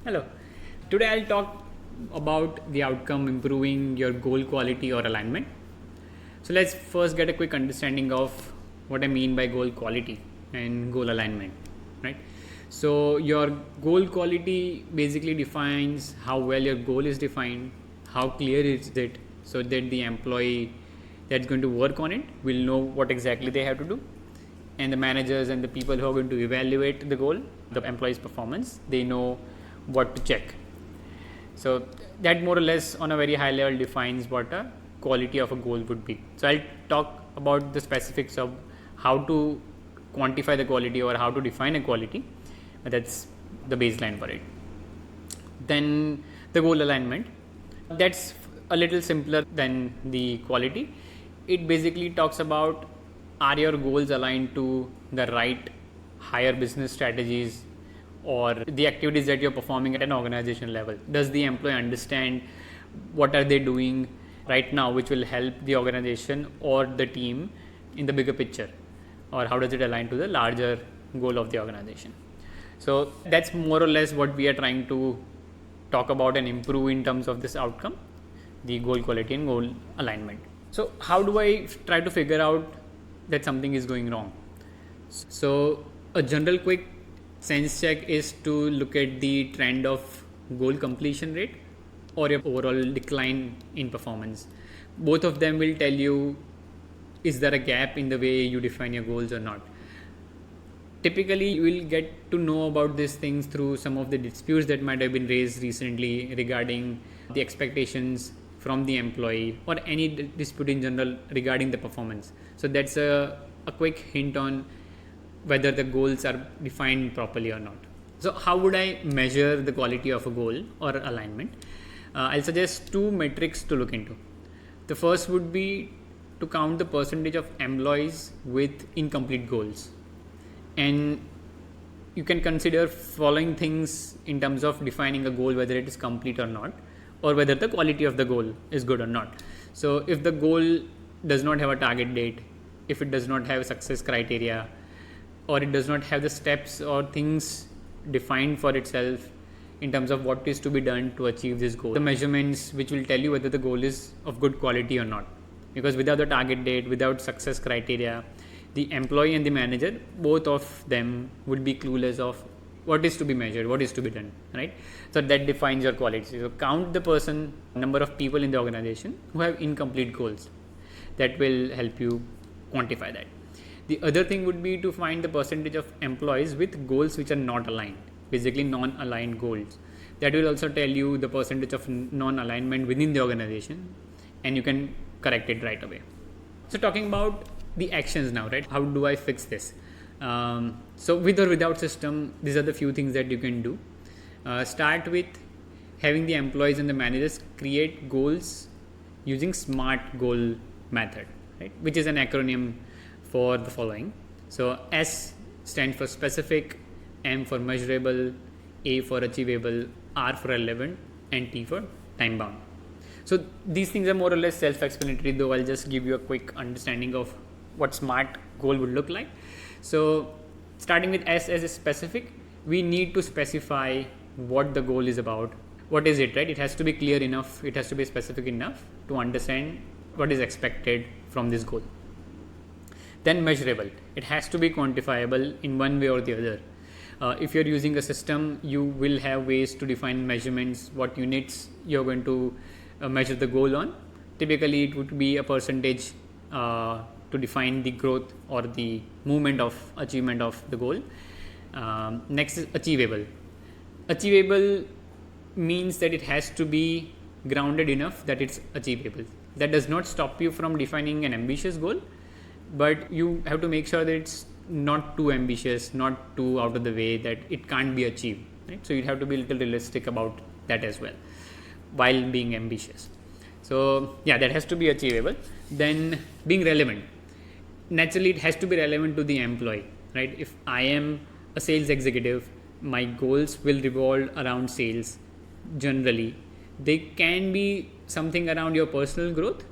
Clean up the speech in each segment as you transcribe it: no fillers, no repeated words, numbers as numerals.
Hello. Today I'll talk about the outcome improving your goal quality or alignment. So let's first get a quick understanding of what I mean by goal quality and goal alignment, right? So your goal quality basically defines how well your goal is defined, how clear is it, so that the employee that's going to work on it will know what exactly they have to do, and the managers and the people who are going to evaluate the goal, the employee's performance, they know what to check. So that more or less on a very high level defines what a quality of a goal would be. So I'll talk about the specifics of how to quantify the quality or how to define a quality. That's the baseline for it. Then the goal alignment, that's a little simpler than the quality. It basically talks about, are your goals aligned to the right higher business strategies or the activities that you're performing at an organization level? Does the employee understand what are they doing right now which will help the organization or the team in the bigger picture, or how does it align to the larger goal of the organization? So that's more or less what we are trying to talk about and improve in terms of this outcome, the goal quality and goal alignment. So how do I try to figure out that something is going wrong? So a general quick sense check is to look at the trend of goal completion rate or your overall decline in performance. Both of them will tell you, is there a gap in the way you define your goals or not. Typically you will get to know about these things through some of the disputes that might have been raised recently regarding the expectations from the employee, or any dispute in general regarding the performance. So that's a quick hint on whether the goals are defined properly or not. So how would I measure the quality of a goal or alignment? I'll suggest two metrics to look into. The first would be to count the percentage of employees with incomplete goals. And you can consider following things in terms of defining a goal, whether it is complete or not, or whether the quality of the goal is good or not. So if the goal does not have a target date, if it does not have success criteria, or it does not have the steps or things defined for itself in terms of what is to be done to achieve this goal, the measurements which will tell you whether the goal is of good quality or not. Because without the target date, without success criteria, the employee and the manager, both of them would be clueless of what is to be measured, what is to be done, right? So that defines your quality. So count the number of people in the organization who have incomplete goals. That will help you quantify that. The other thing would be to find the percentage of employees with goals which are not aligned, basically non-aligned goals. That will also tell you the percentage of non-alignment within the organization, and you can correct it right away. So talking about the actions now, right? How do I fix this? So with or without system, these are the few things that you can do. Start with having the employees and the managers create goals using SMART goal method, right? Which is an acronym for the following. So S stands for specific, M for measurable, A for achievable, R for relevant, and T for time bound. So these things are more or less self-explanatory, though I'll just give you a quick understanding of what SMART goal would look like. So starting with S as a specific, we need to specify what the goal is about. What is it, right? It has to be clear enough, it has to be specific enough to understand what is expected from this goal. Then measurable, it has to be quantifiable in one way or the other. If you're using a system, you will have ways to define measurements, what units you're going to measure the goal on. Typically it would be a percentage to define the growth or the movement of achievement of the goal. Next is achievable. Achievable means that it has to be grounded enough that it's achievable. That does not stop you from defining an ambitious goal, but you have to make sure that it's not too ambitious, not too out of the way that it can't be achieved, right? So you have to be a little realistic about that as well while being ambitious. So yeah, that has to be achievable. Then being relevant, naturally it has to be relevant to the employee, right? If I am a sales executive, my goals will revolve around sales. Generally they can be something around your personal growth,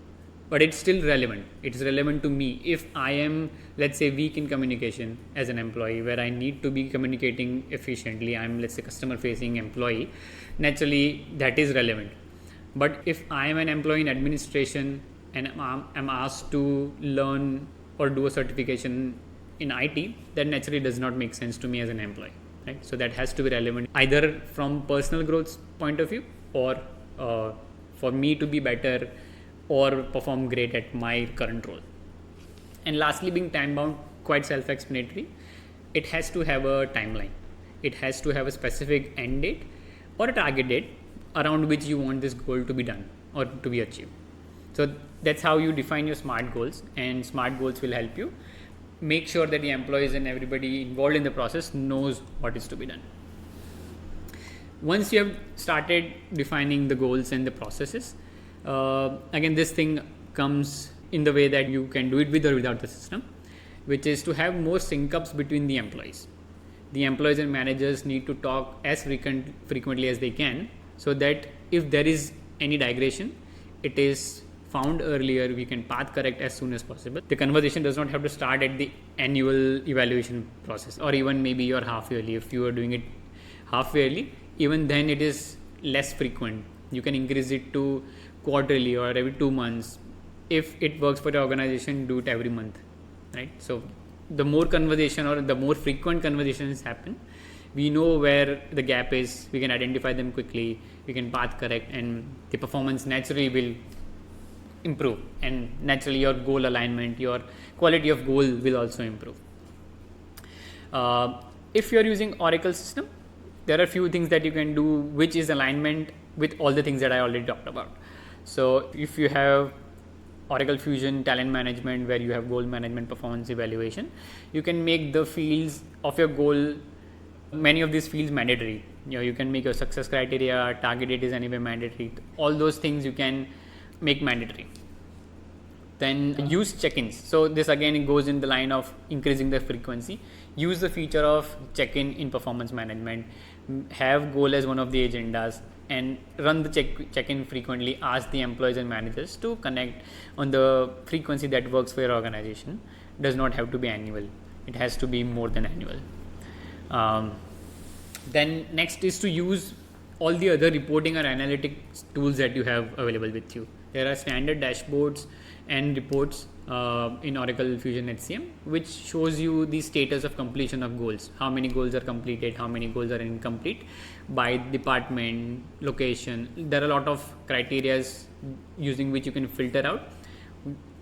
but it's still relevant. It's relevant to me. If I am, let's say, weak in communication as an employee, where I need to be communicating efficiently, I'm, let's say, customer facing employee, naturally that is relevant. But if I am an employee in administration and I'm asked to learn or do a certification in IT, that naturally does not make sense to me as an employee, right? So that has to be relevant either from personal growth point of view, or for me to be better or perform great at my current role. And lastly, being time bound, quite self-explanatory. It has to have a timeline. It has to have a specific end date or a target date around which you want this goal to be done or to be achieved. So that's how you define your SMART goals, and SMART goals will help you make sure that the employees and everybody involved in the process knows what is to be done. Once you have started defining the goals and the processes, again, this thing comes in the way that you can do it with or without the system, which is to have more sync-ups between the employees. The employees and managers need to talk as frequently as they can, so that if there is any digression, it is found earlier, we can path correct as soon as possible. The conversation does not have to start at the annual evaluation process, or even maybe your half yearly. If you are doing it half yearly, even then it is less frequent. You can increase it to quarterly or every 2 months. If it works for the organization, do it every month, right? So the more conversation or the more frequent conversations happen, we know where the gap is, we can identify them quickly, we can path correct, and the performance naturally will improve, and naturally your goal alignment, your quality of goal will also improve. If you're using Oracle system, there are a few things that you can do which is alignment with all the things that I already talked about. So if you have Oracle Fusion Talent Management, where you have goal management, performance evaluation, you can make the fields of your goal, many of these fields, mandatory. You can make your success criteria, target date is anyway mandatory. All those things you can make mandatory. Then use check-ins. So this again goes in the line of increasing the frequency. Use the feature of check-in in performance management. Have goal as one of the agendas, and run the check-in frequently. Ask the employees and managers to connect on the frequency that works for your organization. Does not have to be annual. It has to be more than annual. Then next is to use all the other reporting or analytics tools that you have available with you. There are standard dashboards and reports in Oracle Fusion HCM, which shows you the status of completion of goals. How many goals are completed, how many goals are incomplete by department, location. There are a lot of criteria using which you can filter out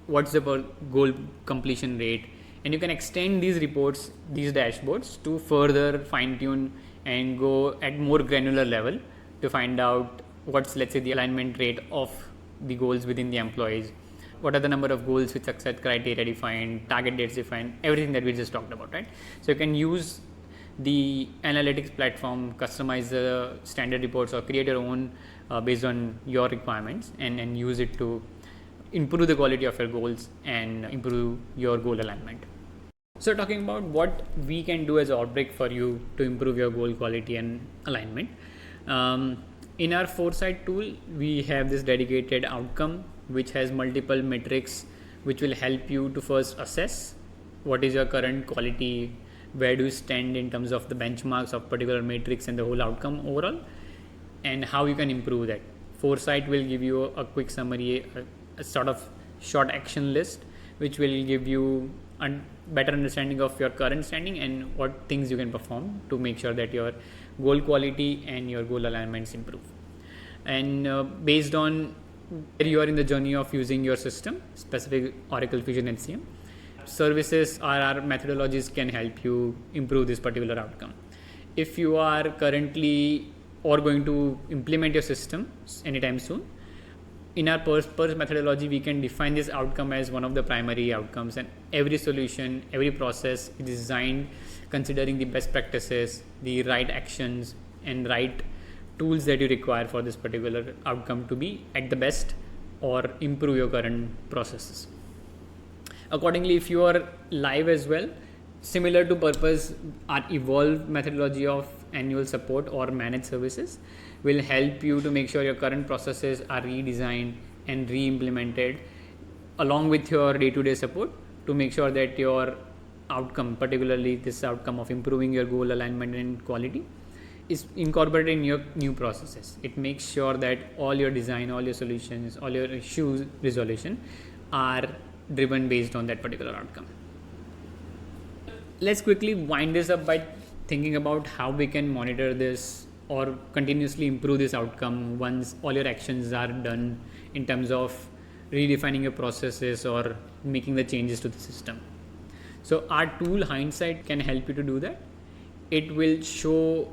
what's the goal completion rate, and you can extend these reports, these dashboards, to further fine tune and go at more granular level to find out what's, let's say, the alignment rate of the goals within the employees, what are the number of goals with success criteria defined, target dates defined, everything that we just talked about, right? So you can use the analytics platform, customize the standard reports, or create your own based on your requirements, and use it to improve the quality of your goals and improve your goal alignment. So talking about what we can do as Orbrick for you to improve your goal quality and alignment. In our Foresight tool, we have this dedicated outcome which has multiple metrics which will help you to first assess what is your current quality, where do you stand in terms of the benchmarks of particular matrix and the whole outcome overall, and how you can improve that. Foresight will give you a quick summary, a sort of short action list, which will give you a better understanding of your current standing and what things you can perform to make sure that your goal quality and your goal alignments improve. And based on where you are in the journey of using your system, specific Oracle Fusion HCM, services or our methodologies can help you improve this particular outcome. If you are currently or going to implement your system anytime soon, in our PERS methodology, we can define this outcome as one of the primary outcomes, and every solution, every process is designed considering the best practices, the right actions, and right tools that you require for this particular outcome to be at the best or improve your current processes. Accordingly, if you are live as well, similar to purpose, our evolved methodology of annual support or managed services will help you to make sure your current processes are redesigned and re-implemented along with your day-to-day support to make sure that your outcome, particularly this outcome of improving your goal alignment and quality, is incorporated in your new processes. It makes sure that all your design, all your solutions, all your issues resolution are driven based on that particular outcome. Let's quickly wind this up by thinking about how we can monitor this or continuously improve this outcome once all your actions are done in terms of redefining your processes or making the changes to the system. So our tool Hindsight can help you to do that. It will show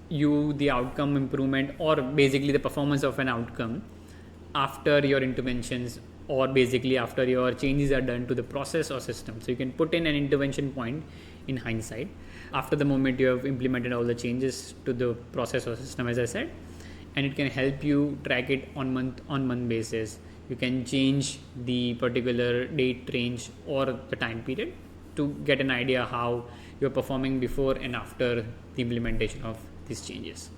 you the outcome improvement or basically the performance of an outcome after your interventions or basically after your changes are done to the process or system. So you can put in an intervention point in Hindsight after the moment you have implemented all the changes to the process or system, as I said, and it can help you track it on month basis. You can change the particular date range or the time period to get an idea how you're performing before and after the implementation of these changes.